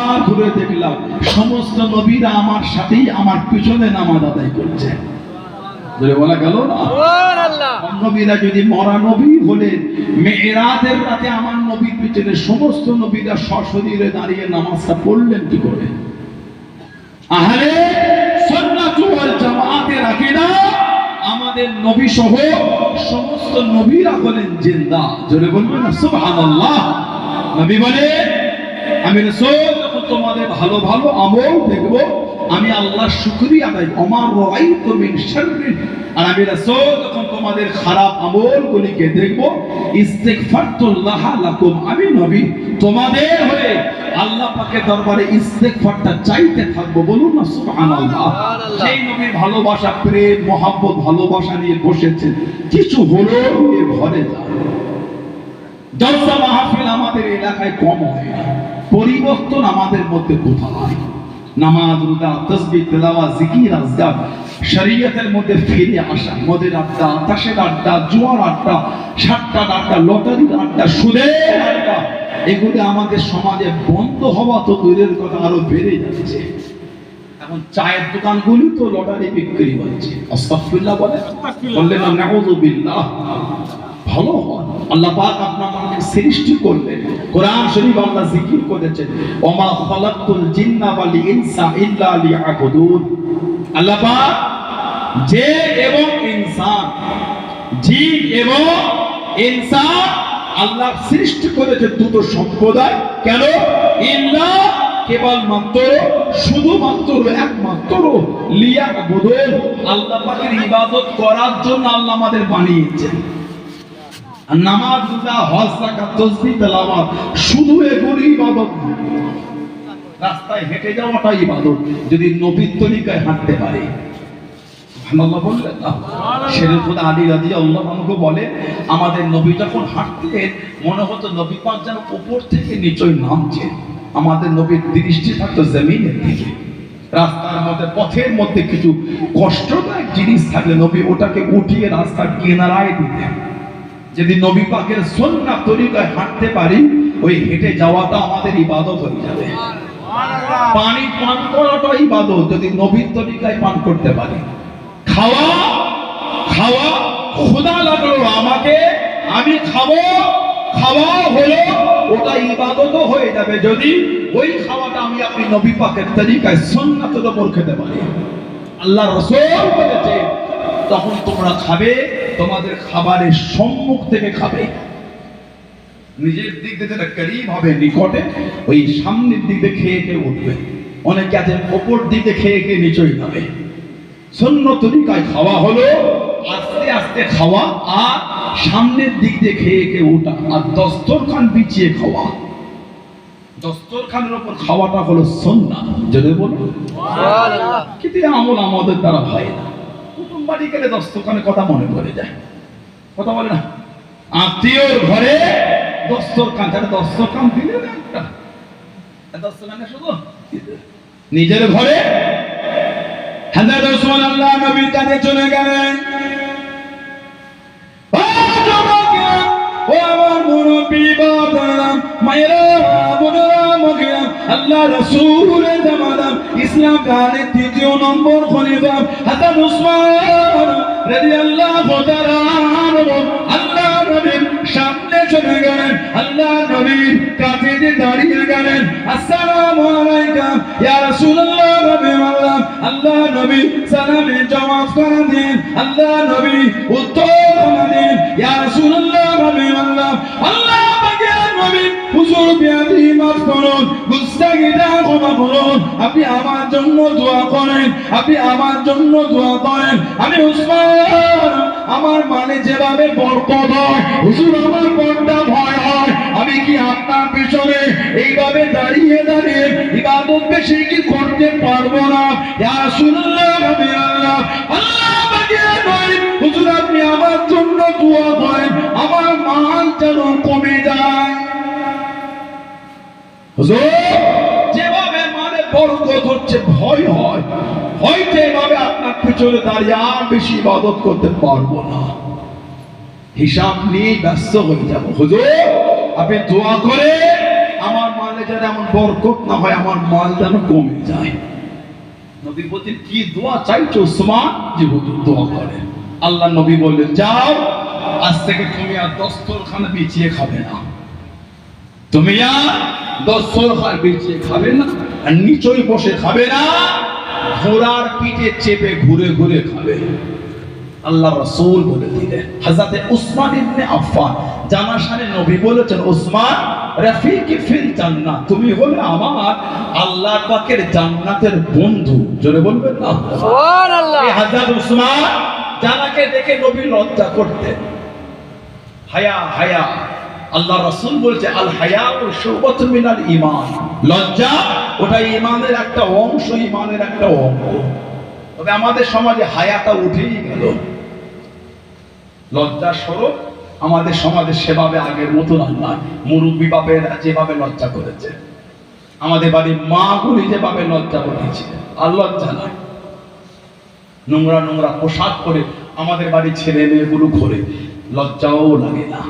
বার ঘুরে দেখলাম সমস্ত নবীরা আমার সাথেই আমার পিছনে নামাজ আদায় করছে। বলা গেল না, নবীরা যদি মরা নবী হলে মেরাজের রাতে আমার নবীর পিছনে সমস্ত নবীরা সশরীরে দাঁড়িয়ে নামাজটা পড়লেন কি করে? আহলে সুন্নাত ওয়াল জামাতের আকীদা আমাদের নবী সহ সমস্ত নবীরা হলেন জিন্দা। জোরে বলবেন না সুবহানাল্লাহ। নবী বলে আমি রাসূল যখন তোমাদের ভালো ভালো আমল দেখব আমি আল্লাহর শুকরিয়া আদায় আমার রাআইতু মিন শাররিন, আর আমি রাসূল যখন তোমাদের খারাপ আমলগুলিকে দেখব ইস্তিগফারতুল্লাহ লাকুম, আমি নবী তোমাদের হয়ে আল্লাহ পাকের দরবারে ইস্তিগফারটা চাইতে থাকবো। বলুন না সুবহানাল্লাহ। সেই নবীর ভালোবাসা প্রেম মহব্বত ভালোবাসা নিয়ে বসেছেন, কিছু হলো এ ঘরে যান। জলসা মাহফিল আমাদের এলাকায় কম হয় না, পরিবর্তন আমাদের মধ্যে কোথাও হয়। নামাজ রোজা তাসবিহ তেলাওয়াত জিকির আজকার শরীয়তের মধ্যে ফিরে আসা, মদের আড্ডা তাসের আড্ডা জুয়ার আড্ডা সাতটার আড্ডা লটারির আড্ডা সুদের আড্ডা এগুলো আমাদের সমাজে বন্ধ হওয়া তো দূরের কথা আরো বেড়ে যাচ্ছে। এখন চায়ের দোকানগুলি তো লটারি বিক্রি হচ্ছে। আস্তাগফিরুল্লাহ বললেন না নাউযুবিল্লাহ। ভালো হয় আল্লাহ পাক আপনাকে সৃষ্টি করলেন, কোরআন শরীফ আল্লাহ জিকির করেছেন ওমা খালাকতুল জিন্না ওয়াল ইনসা ইল্লা লিয়াবুদুন। আল্লাহ পাক জিন এবং ইনসান, জিন এবং ইনসান আল্লাহ সৃষ্টি করেছে দুটো সম্প্রদায়। কেন? ইল্লা কেবলমাত্র শুধুমাত্র একমাত্র লিয়াবুদুন, আল্লাহ পাকের ইবাদত করার জন্য আল্লাহ আমাদের বানিয়েছেন। নামাজ রোজা হজ যাকাত তাসবিহ তেলাওয়াত শুধু এগুলো ইবাদত না, রাস্তায় হেঁটে যাওয়াটা ইবাদত যদি নবীর তরিকায় হাঁটতে পারে। সুবহানাল্লাহ বললেন না? শেরে খোদা আলী রাদিয়াল্লাহু আনহু বলে আমাদের নবী যখন হাঁটতেন মনে হতো নবী পাক যেন উপর থেকে নিচে নামছেন, আমাদের নবীর দৃষ্টি থাকতো জমিনের দিকে। রাস্তার মধ্যে পথের মধ্যে কিছু কষ্টদায়ক জিনিস থাকলে নবী ওটাকে উঠিয়ে রাস্তার কিনারায় দিতেন। যদি নবী পাকের সুন্নাত তরিকায় হাঁটতে পারি ওই হেঁটে যাওয়াটা আমাদের ইবাদত হয়ে যাবে। পানি পান করাটা ইবাদত যদি নবীর তরিকায় পান করতে পারি। খাওয়া খাওয়া ক্ষুধা লাগলো আমাকে আমি খাবো, খাওয়া হলো ওটা ইবাদত হয়ে যাবে যদি ওই খাওয়াটা আমি আপনি নবী পাকের তরিকায় সুন্নাতের উপর খেতে পারি। আল্লাহ রাসূল বলেছে তখন তোমরা খাবে তোমাদের খাবারের সম্মুখ থেকে খাবে, নিজের দিক থেকে যেটা করিব হবে নিকটে ওই সামনের দিক দিয়ে খেয়ে খেয়ে উঠবে। অনেকে আছে ওপর দিকে খেয়ে খেয়ে নিচেই যাবে। সুন্নাত তরিকায় খাওয়া হলো আস্তে আস্তে খাওয়া আর সামনের দিক দিয়ে খেয়ে খেয়ে ওঠা, আর দস্তরখান বিছিয়ে খাওয়া। দস্তরখানের উপর খাওয়াটা হলো সুন্নাত। যদি বলুন সুবহানাল্লাহ। কিন্তু আমল আমাদের দ্বারা হয় না। কুটুম বাড়ি গেলে দস্তরখানের কথা মনে পড়ে যায়, কথা বলে না? আত্মীয়র ঘরে দস্তরখান, তাহলে দস্তরখান দিলে না একটা দস্তরখানে শুধু নিজের ঘরে। হযরত ওসমান আল্লাহ নবীর কাছে চলে গেলেন। ও আমার মুরব্বি বাবারা মায়েরা বোনেরা মহিলা আল্লাহ রাসূলের জামানা ইসলাম কালের তৃতীয় নম্বর খলিফা হযরত ওসমান রাদিয়াল্লাহু তাআলা আল্লাহ নবীর সামনে চলে গেলেন। আল্লাহ নবীর কাছে দাঁড়িয়ে গেলেন। আসসালামু আলাইকা ইয়া রাসূলুল্লাহ রাবিয়াল্লাহ। আল্লাহ নবী সালামে জবাব করে দেন। আল্লাহ নবী উত্তর দেন ইয়া রাসূলুল্লাহ রাবিয়াল্লাহ। আল্লাহ পাকের নবী হুজুর বিয়াদি মাফ করুন, গুস্তাগিটা ক্ষমা করুন, আপনি আমার জন্য দোয়া করেন, আপনি আমার জন্য দোয়া করেন। আমি উসমান আমার মানে যেভাবে বরকত হয় হুজুর আমার বড়টা ভয় হয়, আমি কি আপনার পিছনে এইভাবে দাঁড়িয়ে দাঁড়িয়ে ইবাদত বেশি কি করতে পারবো না? ইয়া রাসূলুল্লাহ রাবিয়াল্লাহ। আল্লাহ পাকের নবী হুজুর আপনি আমার জন্য দোয়া করেন, আমার মান যেন কমে যায়। হুজুর যেভাবে মানে বরকত হচ্ছে ভয় হয়, হয়তো এভাবে আপনার পিছনে দাঁড়িয়ে আর বেশি ইবাদত করতে পারবো না, হিসাব নিয়ে ব্যস্ত হয়ে যাব। হুজুর আপনি দোয়া করে আমার মানে যেন এমন বরকত না হয় আমার মাল যেন কমে যায়। নবী বলতেন কি দোয়া চাইছো উসমান? যে হুজুর দোয়া করেন। আল্লাহ নবী বললেন যাও আজ থেকে তুমি আর দস্তরখানা বিছিয়ে খাবে না, তুমি আর দস্তরখানা বিছিয়ে খাবে না, আর নিচই বসে খাবে না, ঘোড়ার পিঠে চেপে ঘুরে ঘুরে খাবে। আল্লাহ রাসূল বলে দিলেন। হযরতে উসমান ইবনে আফফান জানাশানে নবী বলেছেন উসমান রাফিকি ফিল জান্নাহ, তুমি হলে আমার আল্লাহর পাকের জান্নাতের বন্ধু। জোরে বলবেন না সুবহানাল্লাহ। এই হযরত উসমান জানাকে দেখে নবী লজ্জা করতেন। হায়া হায়া, আল্লাহ রাসূল বলছে আল হায়াউ শুবাতুম মিনাল ঈমান, লজ্জা ওটা ঈমানের একটা অংশ, ঈমানের একটা অঙ্গ। তবে আমাদের সমাজে হায়াটা উঠেই গেল। লজ্জা স্বরূপ আমাদের সমাজে সেভাবে আগের মতন আর নয়। মুরব্বী বাপেরা যেভাবে লজ্জা করেছে, আমাদের বাড়ির মা গুলি যেভাবে লজ্জা করেছে, আর লজ্জা নয়। নোংরা নোংরা পোশাক পরে আমাদের বাড়ির ছেলে মেয়েগুলো ঘোরে, লজ্জাও লাগে না।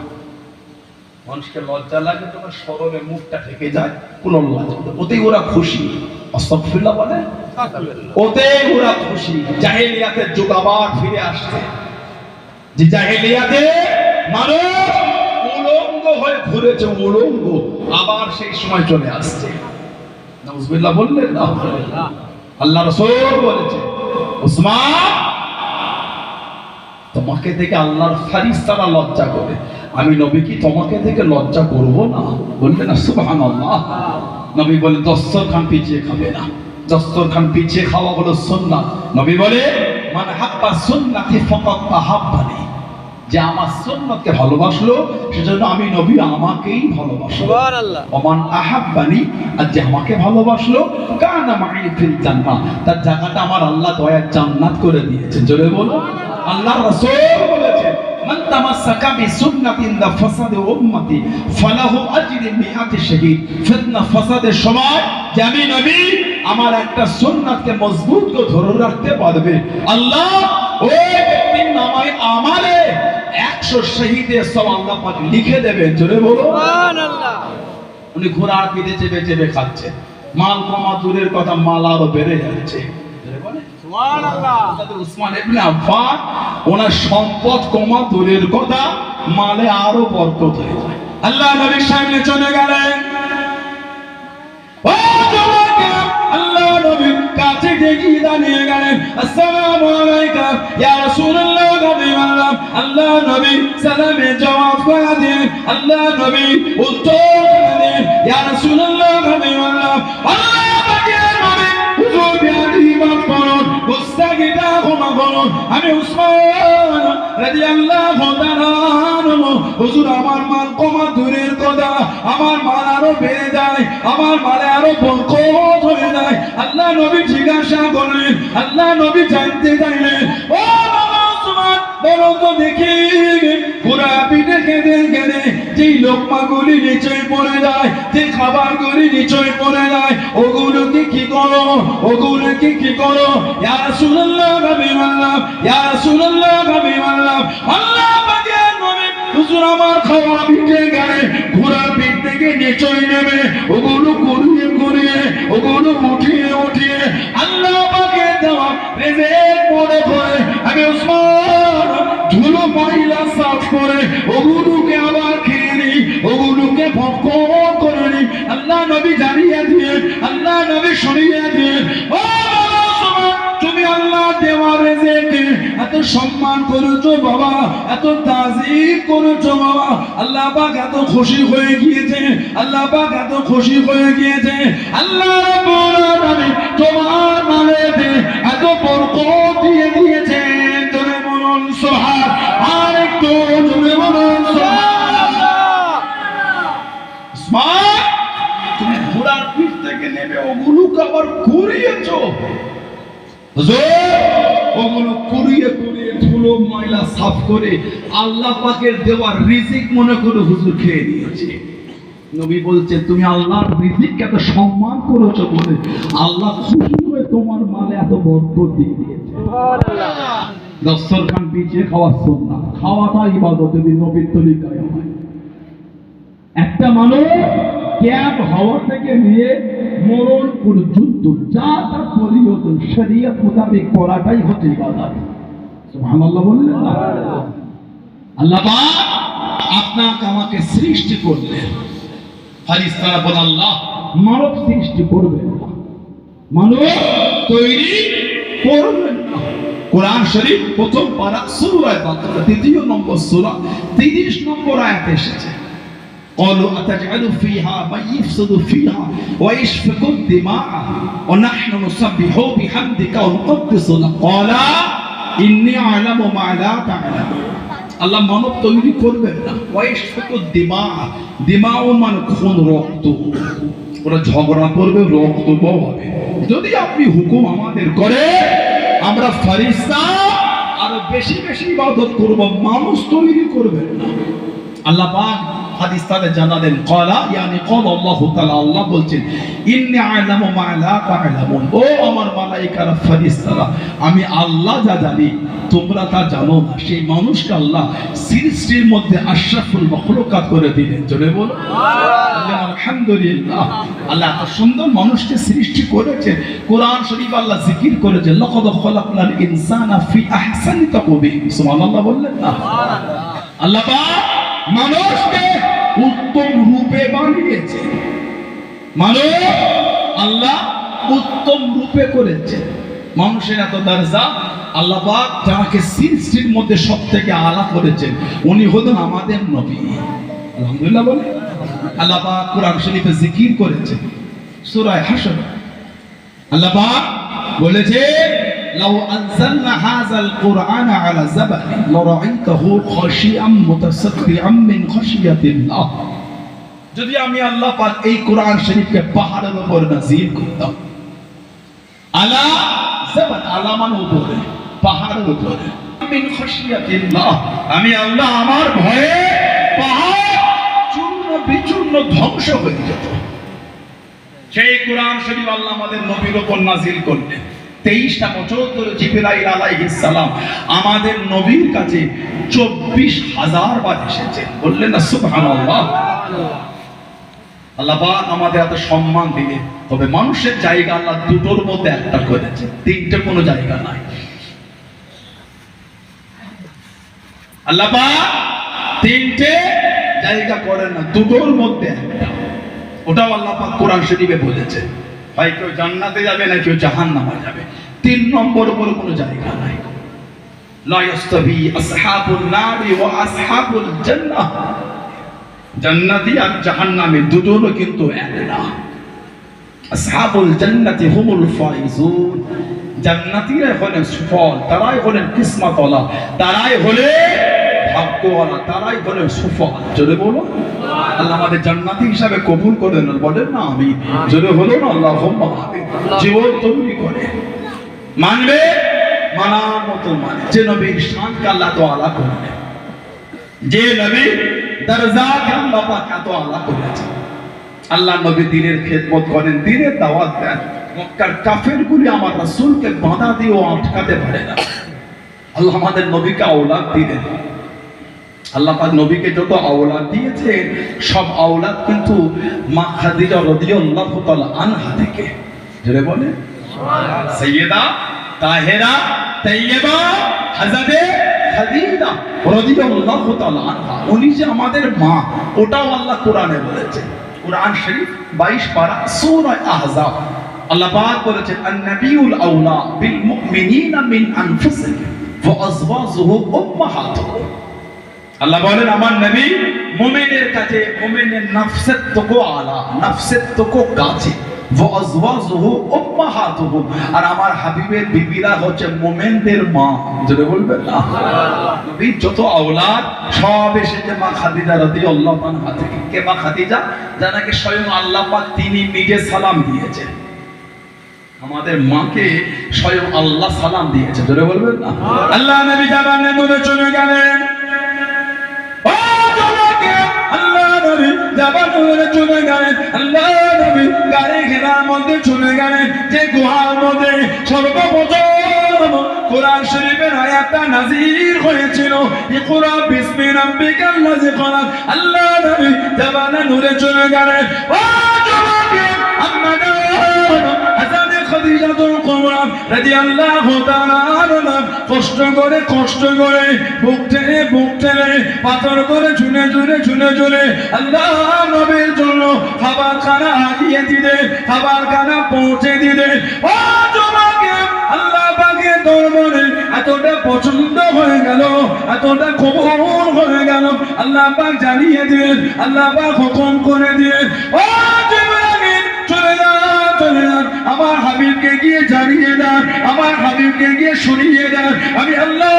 মানুষকে লজ্জা লাগে তোমার স্মরণে মুখটা ঢেকে যায়, কোনো লজ্জা, ওতেই ওরা খুশি। আস্তাগফিরুল্লাহ বলে, ওতেই ওরা খুশি। জাহেলিয়াতের যুগ আবার ফিরে আসছে, যে জাহেলিয়াতে মানুষ উলঙ্গ হয়ে ঘুরেছে, উলঙ্গ আবার সেই সময় চলে আসছে। নাউজুবিল্লাহ বললেন না? আল্লাহ রাসূল বলেছে উসমান তোমাকে দেখে আল্লাহর ফেরেশতারা লজ্জা করে, আমি নবী কি তোমাকে দেখে লজ্জা করব না? বললেন না সুবহানাল্লাহ। নবী বলে দস্তরখান পিছিয়ে খাবে না, দস্তরখান পিছিয়ে খাওয়া হলো সুন্নাত। নবী বলে মান হাব্বা সুন্নতি ফাকাদ আহাব্বানি, যে আমার সুন্নতকে ভালোবাসলো সেজন্য আমি নবী আমাকেই ভালোবাসলো। সুবহানাল্লাহ। ওমান আহাব্বানি, আর যে আমাকে ভালোবাসলো কানা মাই ফিল জান্নাহ, তার জায়গাটা আমার আল্লাহ দয়ার জান্নাত করে দিয়েছেন। জোরে বলো। আল্লাহ রাসূল বলেছেন মান তামাসসাকা বিসুন্নাতিন দা ফাসাদে উম্মতি ফালাহু আজরু মিআতি শাহীদ। ফিতনা ফাসাদের সময় যে আমি নবী আমার একটা সুন্নাতকে মজবুত করে ধরে রাখতে পারবে, আল্লাহ ওই ব্যক্তির নামে আমারে 100 শহীদের সওয়াব আল্লাহ পাক লিখে দেবেন। জোরে বলো সুবহানাল্লাহ। উনি ঘোড়ার পিঠে চেপে চেপে খাচ্ছে, মাল কমা দূরের কথা, মাল আরো বেড়ে যাচ্ছে। জোরে বলে সুবহানাল্লাহ। হযরত উসমান ইবনে আফফান ওনার সম্পদ কমা দূরের কথা, মালে আরো বরকত হয়ে যায়। আল্লাহ নবীর সামনে চলে গেলেন, ও জওয়ানরা, আল্লাহ নবীর কাছে গিয়ে দাঁড়িয়ে গেলেন। আসসালামু আলাইকা ইয়া রাসূলুল্লাহ। আল্লাহ নবী সালামে জবাব করে দেন, আল্লাহ নবী উত্তর করে দেন ইয়া রাসূলুল্লাহ। আল্লাহ পাকের নবী হুজুর বিয়াদি মাফ করুন, গুস্তাখিটা ক্ষমা করুন, আমি উসমান রাদিয়াল্লাহু তাআলা আনহু, হুজুর আমার মাল কমা দূরের কথা, আমার মাল আরো বেড়ে যায়, আমার মালে আরো বরকত হয়ে যায়। আল্লাহ নবী জিজ্ঞাসা করলেন, আল্লাহ নবী জানতে চাইলেন, ও বাবা উসমান বলো তো দেখি ঘোড়া পিঠে কেঁদে কেঁদে যেই লোকমাগুলি নিচে পড়ে যায়, যে খাবারগুলি নিচে পড়ে যায়, ওগুলোকে কি করো, ওগুলোকে কি করো? ইয়া রাসূলুল্লাহ হাবিবাল্লাহ, ইয়া রাসূলুল্লাহ হাবিবাল্লাহ। আল্লাহ পাকের নবী হুজুর আমার খাওয়া পিঠে গেলে ঘোড়ার পিঠ থেকে নিচে নেবে, ওগুলো ঘুরিয়ে ঘুরিয়ে, ওগুলো উঠিয়ে উঠিয়ে আল্লাহ পাকের দেওয়া রিজিক পড়ে পড়ে আমি উসমান ধুলো ময়লা সাফ করে ওগুলোকে আবার খেয়ে নিই, ওগুলোকে ভক্ষণ করে নিই। আল্লাহ নবী জানিয়ে দিয়ে, আল্লাহ নবী শুনিয়ে দিয়ে, ও তুমি আল্লাহ দেওয়া রিজিকে এত সম্মান করেছো বাবা, এত তাজিম করেছো বাবা, আল্লাহ পাক এত খুশি হয়ে গিয়েছে, আল্লাহ পাক এত খুশি হয়ে গিয়েছে। আল্লাহ রাব্বুল আলামিন তোমার মালেতে এত বরকত দিয়ে দিয়েছেন। জোরে বলুন সুবহান, আর একটু জোরে বলুন সুবহানাল্লাহ। উসমান তুমি ঘোড়ার পিঠ থেকে নেমে ওগুলোকে আবার ঘুরিয়েছো, ওগুলো কুড়িয়ে কুড়িয়ে ধুলো ময়লা সাফ করে আল্লাহ পাকের দেওয়া রিজিক মনে করে হুজুর খেয়ে নিয়েছে। নবী বলছে তুমি আল্লাহর রিজিককে এত সম্মান করেছো বলে আল্লাহ খুশি হয়ে তোমার মালে এত বরকত দিয়ে দিয়েছে। সুবহানাল্লাহ। দস্তরখান পিছিয়ে খাওয়া সুন্নাত, খাওয়াটা ইবাদত যদি নবীর তরিকায় হয়। একটা মানুষ ক্যাব হওয়া থেকে নিয়ে মরণ পর্যন্ত যা তা পরিবর্তন শরীয়ত মোতাবেক করাটাই হচ্ছে ইবাদত। সুবহানাল্লাহ বললেন না? আল্লাহ পাক আপনাকে আমাকে সৃষ্টি করলেন, ফারিস্তারা বলে আল্লাহ মানব সৃষ্টি করবেন না, মানব তৈরি করবেন না। কোরআন শরীফ প্রথম পারা সূরা বাকারা ২ নম্বর সূরা ৩০ নম্বর আয়াতে এসেছে, قالوا أتجعل فيها من يفسد فيها ويسفك الدماء ونحن نسبح بحمدك ونقدس لك قال إني أعلم ما لا تعلمون। আল্লাহ মানব তৈরি করবেন না, ওয়াইসফাকুদ দিমা, দিমাও মানে খুন, রক্ত, ওরা ঝগড়া করবে, রক্ত বহাবে। যদি আপনি হুকুম আমাদের করে আমরা ফেরেশতা আরো বেশি বেশি ইবাদত করব, মানুষ তৈরি করবেন না। আল্লাহ পাক হাদিস তাতে জানালেন ক্বালা ইয়ানি ক্বালা আল্লাহু তাআলা, আল্লাহ বলছেন ইন্নী আ'লামু মা লা তা'লামুন, ও আমার মালায়েকারা ফেরেশতারা আমি আল্লাহ যা জানি তোমরা তা জানো না। সেই মানুষকে আল্লাহ সৃষ্টির মধ্যে আশরাফুল মাখলুকাত করে দিলেন। জোরে বলো আলহামদুলিল্লাহ। আল্লাহ এত সুন্দর মানুষকে সৃষ্টি করেছেন। কোরআন শরীফ আল্লাহ জিকির করেছেন লাকাদ খালাকনাল ইনসানা ফি আহসানি তাকওয়িম। সুবহানাল্লাহ বললেন না? আল্লাহ পাক মানুষকে উত্তম রূপে বানিয়েছে, মানুষ আল্লাহ উত্তম রূপে করেছে। মানুষের এত দরজা, আল্লাহ পাক যাকে সৃষ্টির মধ্যে সবথেকে আলা করেছেন উনি হলেন আমাদের নবী। আলহামদুলিল্লাহ বলে আল্লাহ পাক কোরআন শরীফে জিকির করেছেন সূরা হাশর। আল্লাহ পাক বলেছে লাউ আনজালনা হাযাল কুরআনা আলা জাবালিন লারাআইতাহু খাশিআম মুতাসাদ্দিআম মিন খাশিয়াতিল্লাহ। যদি আমি আল্লাহ পাক এই কোরআন শরীফকে পাহাড়ের উপর নাযিল করতাম, আলা জাবাল, আলা মানে উপরে, পাহাড়ের উপরে, মিন খাশিয়াতিল্লাহ, আমি আল্লাহ আমার ভয়ে পাহাড় চূর্ণ বিচূর্ণ ধ্বংস হয়ে যেত। সেই কোরআন শরীফ আল্লাহ আমাদের নবীর উপর নাযিল করলেন। 23টা বছর ধরে জিবরাইল আলাইহিস সালাম আমাদের নবীর কাছে 24,000 বার এসেছেন। বললেন না সুবহানাল্লাহ? আল্লাহ পাক আমাদের এত সম্মান দিলেন, তবে মানুষের জায়গা আল্লাহ দুটোর মধ্যে একটা করেছে, তিনটে কোনো জায়গা নাই। আল্লাহ পাক তিনটে জায়গা করেন না, দুটোর মধ্যে একটা। ওটাও আল্লাহ পাক কোরআন শরীফে বলেছে, হয় কেউ জান্নাতে যাবে না কেউ জাহান্নামে যাবে। 3 নম্বর উপর কোনো জায়গা নাই। লা ইস্তাবি আসহাবুন নারি ওয়া আসহাবুল জান্নাহ, জান্নাতি আর জাহান্নামী দুটোরও কিন্তু এক না। আসহাবুল জান্নাতি হুমুল ফাইজুন, জান্নাতীরা হলেন সুফল, তারাই হলেন কিসমতওয়ালা, তারাই হলেন ভাগ্যওয়ালা, তারাই হলেন সুফল। জোরে বলো আল্লাহ আমাদের জান্নাতি হিসাবে কবুল করে নেন। বলেন না আমি? জোরে হলো না আল্লাহুম্মা আমিন। জীবন তৈরি করে মানবে, মানার মতো মানে। যে নবীর শানকে আল্লাহ তো আলা করলেন, যে নবীর দরজাকে আল্লাহ পাক এত আলা করেছেন। আল্লাহ নবী দ্বীনের খেদমত করেন, দ্বীনের দাওয়াত দেন। মক্কার কাফেরগুলি আমার রাসূলকে বাধা দিয়েও আটকাতে পারে না। আল্লাহ আমাদের নবীকে আওলাদ দিলেন। আল্লাহ পাক নবীকে যত আওলাদ দিয়েছেন সব আওলাদ কিন্তু মা খাদিজা রাদিয়াল্লাহু তাআলা আনহা থেকে। জোরে বলে সাইয়্যিদা তাহেরা তাইয়্যিবা হযরতে খাদিজা রাদিয়াল্লাহু তাআলা আনহা, উনি যে আমাদের মা, ওটাও আল্লাহ কোরআনে বলেছে। কোরআন শরীফ 22 পারা সূরা আহজাব আল্লাহ পাক বলেছেন আন-নাবিয়ুল আওলা বিল মুমিনিনা মিন আনফুসিহিম ওয়া আযওয়াজুহু উম্মাহাতুহুম। আল্লাহ বলেন আমার নবী মুমিনের কাছে, মুমিনের নফসের থেকে আলা, নফসের থেকে কাছে, ওয়া আযওয়াজুহু উম্মাহাতুহুম, আর আমার হাবিবের বিবিরা হচ্ছে মুমিনদের মা। জোরে বলবেন না? নবী যত আওলাদ সব এসেছে মা খাদিজা রাদিয়াল্লাহু আনহা থেকে। কে মা খাদিজা? যাকে স্বয়ং আল্লাহ পাক তিনি নিজে সালাম দিয়েছেন। আমাদের মাকে স্বয়ং আল্লাহ সালাম দিয়েছে। জোরে বলবেন না? আল্লাহ নবী জাবানে মনে চলে গেলেন, চলে গেলেন, আল্লাহ নবী গাড়ি ঘেরার মধ্যে চলে গেলেন, যে গুহার মধ্যে সর্বপ্রথম কোরআন শরীফের আয়াতটা নাযিল হয়েছিল, ইকরা বিসমি রাব্বিকাল্লাযী খলাক। আল্লাহ নবী জামানা নূরে চলে গেলেন। ও যুবক আম্মাদা হাসানে খাদিজাতুল কুবরা রাদিয়াল্লাহু তাআলা আনহা কষ্ট করে বুক টেনে পাথর করে ঝুলে আল্লাহ নবীর জন্য খাবার খানা আগিয়ে দিলেন, খাবার খানা পৌঁছে দিলেন। ও যুবক আল্লাহ পাকের দরবারে এতটা পছন্দ হয়ে গেল, এতটা কবুল হয়ে গেল, আল্লাহ পাক জানিয়ে দিলেন, আল্লাহ পাক হুকুম করে দিলেন, ও জিবরাইল চলে যান, আমার হাবিবকে গিয়ে জানিয়ে দেন, আমার হাবিবকে গিয়ে শুনিয়ে দেন, আমি আল্লাহ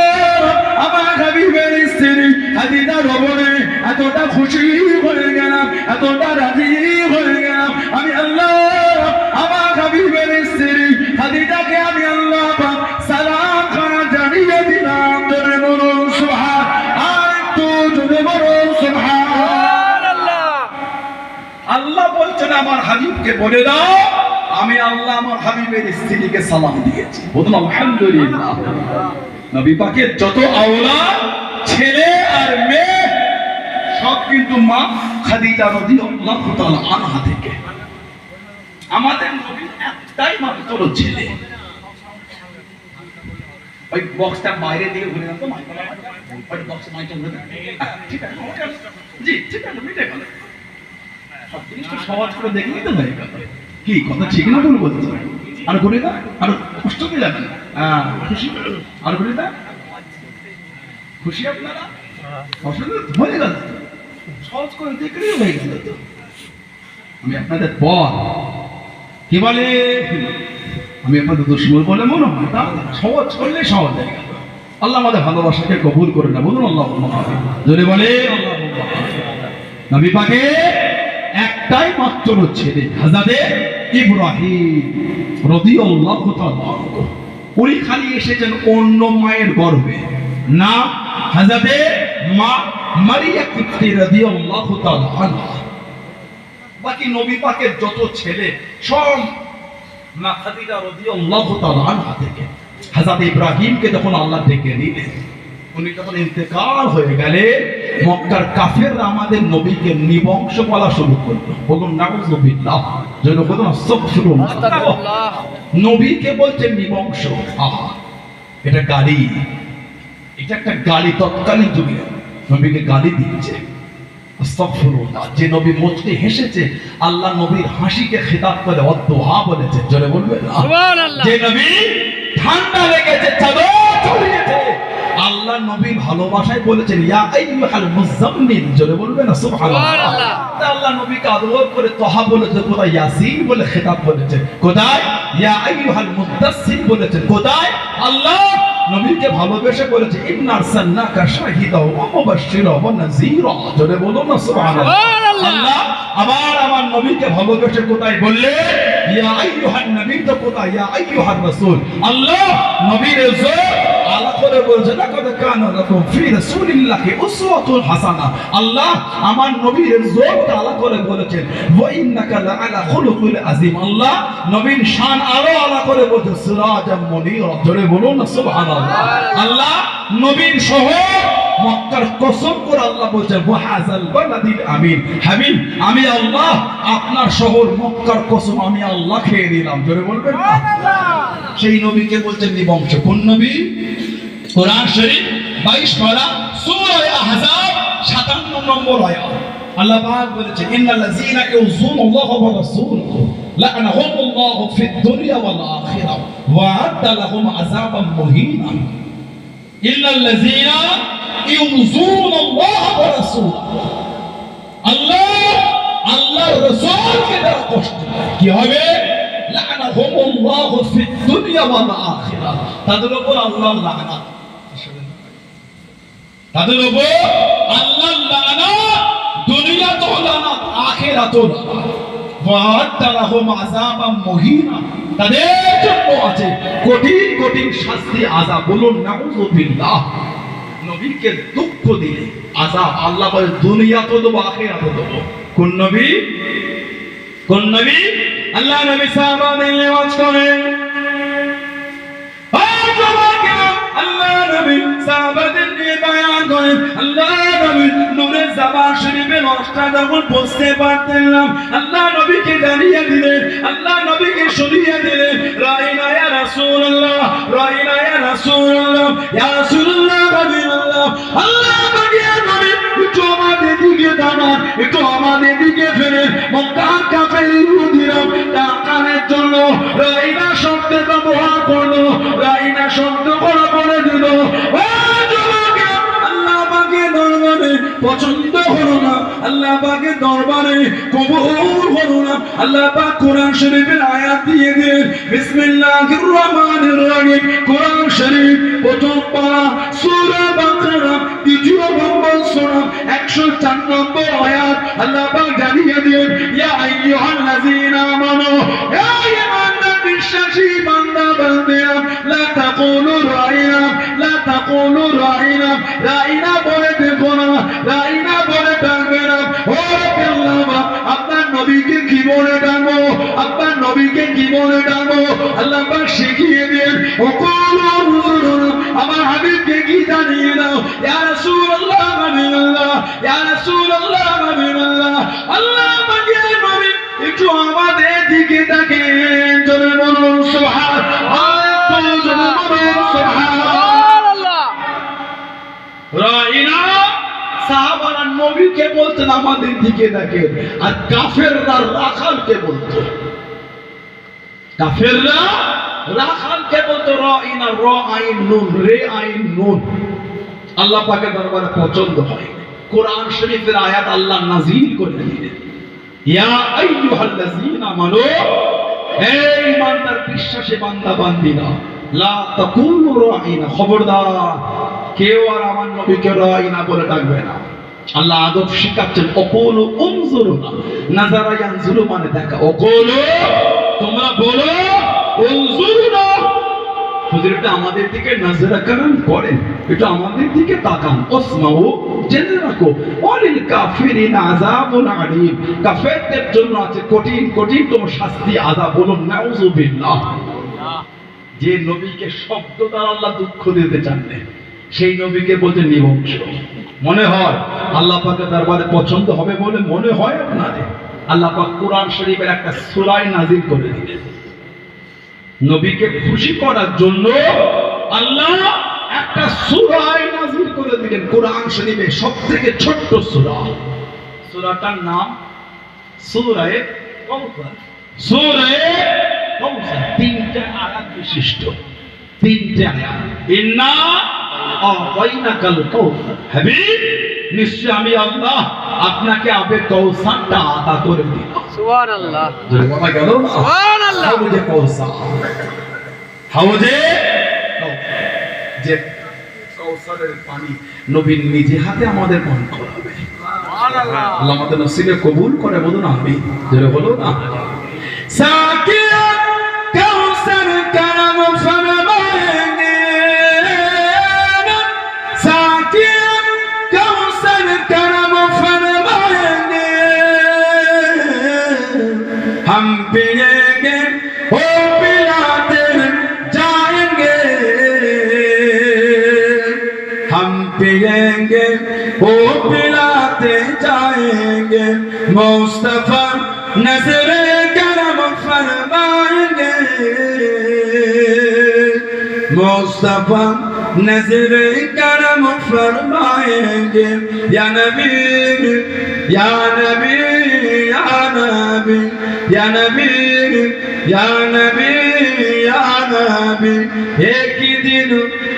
আমার হাবিবের স্ত্রী খাদিজা রবনে এতটা খুশি হয়ে গেলাম, এতটা রাজি হয়ে গেলাম, আমি আল্লাহ আমার হাবিবের স্ত্রী খাদিজাকে আমি আল্লাহ পাক সালাম খানা জানিয়ে দিলাম। জোরে বলুন সুবহান, আর একটু জোরে বলুন সুবহানাল্লাহ। আল্লাহ বলছেন আমার হাবিবকে বলে দাও আমি আল্লাহ আমার হাবিবের স্ত্রীকে সালাম দিয়েছি। বলুন আলহামদুলিল্লাহ। নবী পাকের যত আওলাদ ছেলে আর মেয়ে সব কিন্তু মা খাদিজা রাদিয়াল্লাহু তাআলা আনহা থেকে। আমাদের নবী একটাই মাত্র ছেলে। ওই বক্সটা বাইরে দিকে ঘুরে দাও তো, ওই বক্সে মাইকটা ঘুরে দাও। ঠিক আছে জি, ঠিক আছে মিটে গেল। সব জিনিসটা সহজ করে দেখলেই তো হয়ে গেল। কি কথা ঠিক না বলবো? আর ঘুরে দাও, আর কষ্ট পেয়ে যাবেন। খুশি আর ঘুরে দাও, খুশি আপনারা? অসুবিধা হয়ে গেল, সহজ করে দেখলেই হয়ে গেল তো। আমি আপনাদের পর কি বলে, আমি আপনাদের দুশ্মন বলে মনে হয় তা সহজ করলে সহজ হয়ে গেল। আল্লাহ আমাদের ভালোবাসাকে কবুল করে না, বলুন আল্লাহ জোরে বলে। নবী পাকে একটাই মাত্র ছেলে হযরতে ইব্রাহিম রাদিয়াল্লাহু তাআলা। উনি খালি এসেছেন অন্য মায়ের গর্ভে, না হযরতে মা মারিয়াম কিপ্তি রাদিয়াল্লাহু তাআলা আনহা। বাকি নবী পাকের যত ছেলে সব মা খাদিজা রাদিয়াল্লাহু তাআলা আনহা থেকে। হযরত ইব্রাহিমকে যখন আল্লাহ ডেকে নিলেন, উনি যখন ইন্তেকাল হয়ে গেলেন, মক্কার কাফেররা আমাদের নবীকে নিবংশ বলা শুরু করলো। বলুন নাউযুবিল্লাহ, যেন বলুন আস্তাগফিরুল্লাহ। নবীকে বলছেন নিবংশ। আহা, এটা গালি, এটা একটা গালি। তৎকালীন যুগে নবীকে গালি দিচ্ছে। আস্তাগফিরুল্লাহ। যে নবী মুচকি হেসেছে, আল্লাহ নবীর হাসিকে খিতাব করে ওয়াদুহা বলেছে। জোরে বলবেন সুবহানাল্লাহ। যে নবী ঠান্ডা লেগেছে, চাদর ছড়িয়েছে, আল্লাহ নবী ভালোবাসায় বলেছেন ইয়া আইয়ুহাল মুযাম্মিল। জোরে বলবেন সুবহানাল্লাহ। আল্লাহ নবীকে আদর করে তাহা বলেছে, কোথায় ইয়াসিন বলে খিতাব করেছে, কোথায় ইয়া আইয়ুহাল মুদাসসির বলেছেন, কোথায় আল্লাহ নবীকে ভালোবেসে বলেছে ইন্না আরসালনাকা শাহিদা ওয়া মুবাশশিরা ওয়া নাযীরা। জোরে বলুন না সুবহানাল্লাহ। আল্লাহ আবার আমার নবীকে ভালোবেসে কোথায় বললে ইয়া আইয়ুহান নবী, তো কোথায় ইয়া আইয়ুহার রাসূল। আল্লাহ নবীর ইজ্জত আলা করে বলছে লাকাদ কানা লাকুম ফি রাসূলিল্লাহি উসওয়াতুন হাসানা। আল্লাহ আমার নবীর ইজ্জত আলা করে বলেছেন ওয়া ইন্নাকা লাআলা খুলুকিল আযীম। আল্লাহ নবীর শান আরো আলা করে বলছে সিরাজাম মুনীরা। জোরে বলুন না সুবহানাল্লাহ। আল্লাহ নবীর শহর মক্কার কসম করে আল্লাহ বলছেন ওয়াহাযাল বালাদিল আমিন। হাবিব আমি আল্লাহ আপনার শহর মক্কার কসম আমি আল্লাহ খেয়ে দিলাম। জোরে বলবেন সুবহানাল্লাহ। সেই নবীকে বলছেন নিবংশ। কোন নবী? কোরআন শরীফ 22 পারা সূরা আহজাব 57 নম্বর আয়াত। আল্লাহ পাক বলেছে ইন্নাল্লাযীনা ইউযুনাল্লাহা ওয়া রাসূলাহু লা'নাহুমুল্লাহু ফিদ দুনিয়া ওয়াল আখিরাহ ওয়া আ'আদ্দা লাহুম আযাবাম মুহীনা। ইন্নাল্লাযীনা ইউযুনাল্লাহা ওয়া রাসূলাহু, আল্লাহর রাসূলকে যারা কষ্ট দেয় কি হবে? লা'নাহুমুল্লাহু ফিদ দুনিয়া ওয়াল আখিরাহ, তাদের উপর আল্লাহর লানত, তাদের উপর আল্লাহর লানত, দুনিয়াতেও লানত, আখিরাতেও লানত। ওয়া আ'আদ্দা লাহুম আযাবাম মুহীনা, তাদের জন্য আছে কঠিন কঠিন শাস্তি, আযাব। বলুন নাউযুবিল্লাহ। নবীকে দুঃখ দিলে আযাব আল্লাহ বলে দুনিয়াতেও দেব, আখিরাতেও দেব। কোন নবী? কোন নবী? আল্লাহ নবী সাহাবাদের নিয়ে ওয়াজ করেন। সাহাবাদের নিয়ে বায়ান করেন আল্লাহ নবী নূরে জাবান শরীফের অষ্টা যখন বুঝতে পারতেন না আল্লাহ নবীকে জানিয়ে দিলেন আল্লাহ নবীকে শুনিয়ে দিলেন রাইনা ইয়া রাসূলুল্লাহ রাইনা ইয়া রাসূলুল্লাহ ইয়া রাসূলুল্লাহ হাবিবাল্লাহ আল্লাহ পাকের নবী একটু আমাদের দিকে দাঁড়ান একটু আমাদের দিকে ফিরে মক্কা কাফের ইহুদিরা টাকার জন্য রাইনা শব্দ ব্যবহার করলো রাইনা শব্দ করে দিল আল্লাহ পাকের দরবারে পছন্দ হলো না আল্লাহ পাকের দরবারে কবুল হলো না আল্লাহ পাক কোরআন শরীফের আয়াত দিয়ে দেন বিসমিল্লাহির রহমানির রহিম কোরআন শরীফ প্রথম পারা সূরা বাকারা দ্বিতীয় নম্বর সূরা 104 নম্বর আয়াত আল্লাহ পাক জানিয়ে দেন ইয়া আইয়ুহাল্লাযীনা আমানু হে ঈমানদার বিশ্বাসী বান্দা বান্দিরা লা তাকুলু রাইনা লা তাকুলু রাইনা রাইনা বলে দেখো না রাইনা বলে ডাকবে না ও আল্লাহ আপনার নবীকে কি বলে ডাকবো আপনার নবীকে কি বলে ডাকবো আল্লাহ পাক শিখিয়ে দেন ও কুলু হুজুরুনা আমার হাবিবকে কি জানিয়ে দাও ইয়া রাসূলুল্লাহ হাবিবাল্লাহ ইয়া রাসূলুল্লাহ হাবিবাল্লাহ আল্লাহ পাকের নবী একটু আমাদের দিকে তাকিয়ে জোরে বলুন সুবহানাল্লাহ জোরে বলুন সুবহানাল্লাহ রাইনা সাহাবারা নবীকে বলতেন আমাদের দিকে দেখেন আর কাফেররা রাখালকে বলতো কাফেররা রাখালকে বলতো রাইনা র আইন নুন রে আইন নুন আল্লাহ পাকের দরবারে পছন্দ হয় কোরআন শরীফের আয়াত আল্লাহ নাযিল করে দিলেন ইয়া আইয়ুহাল্লাযীনা আমানু হে ঈমানদার বিশ্বাসী বান্দা বান্দিরা লা তাকুলু রাইনা খবরদার কেউ আর আমার নবীকে রাইনা বলে ডাকবে না আল্লাহ আদব শিখাচ্ছেন অকুলু উনজুরুনা নাযারা ইয়ানজুরু মানে দেখা অকুলু তোমরা বলো উনজুরুনা হুজুর এটা আমাদের দিকে নজরা করেন করেন এটা আমাদের দিকে তাকান ওসমাউ জেনে রাখো ওয়ালিল কাফিরিনা আযাবুন আলীম কাফেরদের জন্য আছে কঠিন কঠিন শাস্তি আযাব বলুন নাউযুবিল্লাহ যে নবীকে শব্দ দ্বারা আল্লাহ দুঃখ দিতে চান না সেই নবীকে বলতে নিবংশ মনে হয় আল্লাহ পাকের দরবারে পছন্দ হবে বলে মনে হয় আপনাদের আল্লাহ পাক কোরআন শরীফের একটা সূরা নাযিল করে দিলেন নবীকে খুশি করার জন্য আল্লাহ একটা সূরা নাযিল করে দিলেন কোরআন শরীফের সবথেকে ছোট্ট সূরা সূরাটার নাম সূরা কাউসার সূরা কাউসার তিনটা আয়াত বিশিষ্ট তিনটা আয়াত ইন্না আ'তাইনাকাল কাউসার হাবিব নিশ্চয় আমি আল্লাহ আপনাকে আবে কাউসারটা আতা করে দিলাম সুবহানাল্লাহ জোরে বলা গেল সুবহানাল্লাহ হাউজে কাউসার হাউজে যে কাউসারের পানি নবী নিজে হাতে আমাদের পান করাবে সুবহানাল্লাহ আল্লাহ আমাদের নসিবে কবুল করে বলুন আমিন জোরে বলুন আমিন সাকিয়া কাউসার কারাম ফরমায়েঙ্গে সাকিয়া কাউসার কারাম ফরমায়েঙ্গে हम पिएंगे वो पिलाते जाएंगे हम पिएंगे वो पिलाते जाएंगे मुस्तफा नजरे करम फरमाएंगे मुस्तफा नजरे करम फरमाएंगे या नबी या नबी या नबी या नबी या नबी या नबी एक ही दिन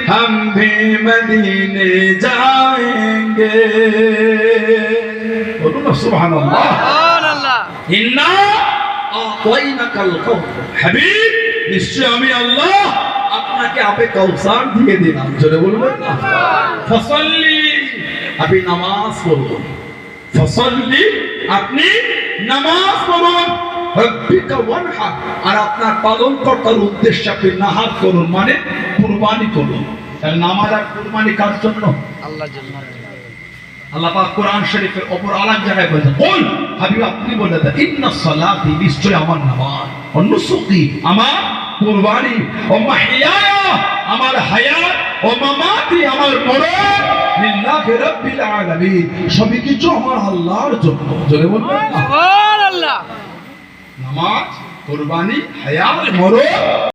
हम भी मदीने जाएंगे बोलो ना सुभान अल्लाह इन्ना आ'ताइनाकाल काउसार হাবিব নিশ্চয় আমি আল্লাহ আপনাকে আপে কাউসার দিয়ে দিলাম জোরে বলবেন না ফসল্লি আপনি নামাজ পড়ুন ফসল্লি আপনি নামাজ পড়ুন রব্বিকা ওয়ানহার আর আপনার পালনকর্তার উদ্দেশ্যে আপনি নাহার করুন মানে কুরবানি করুন তাহলে নামাজ আর কুরবানি কার জন্য আল্লাহর জন্য আল্লাহ পাক কোরআন শরীফের উপর আলাদা জায়গায় বলেছেন বল হাবিব আপনি বলে দেন ইন্নাস সালাতি নিশ্চয় আমার নামাজ ও নুসুকি আমার কুরবানি ও মাহইয়া আমার হায়াত ও মামাতি আমার মরণ লিল্লাহি রাব্বিল আলামিন, সবই কিছু আমার আল্লাহর জন্য। জোরে বলবেন না? সুবহানাল্লাহ। নামাজ, কুরবানি, হায়াত, মরণ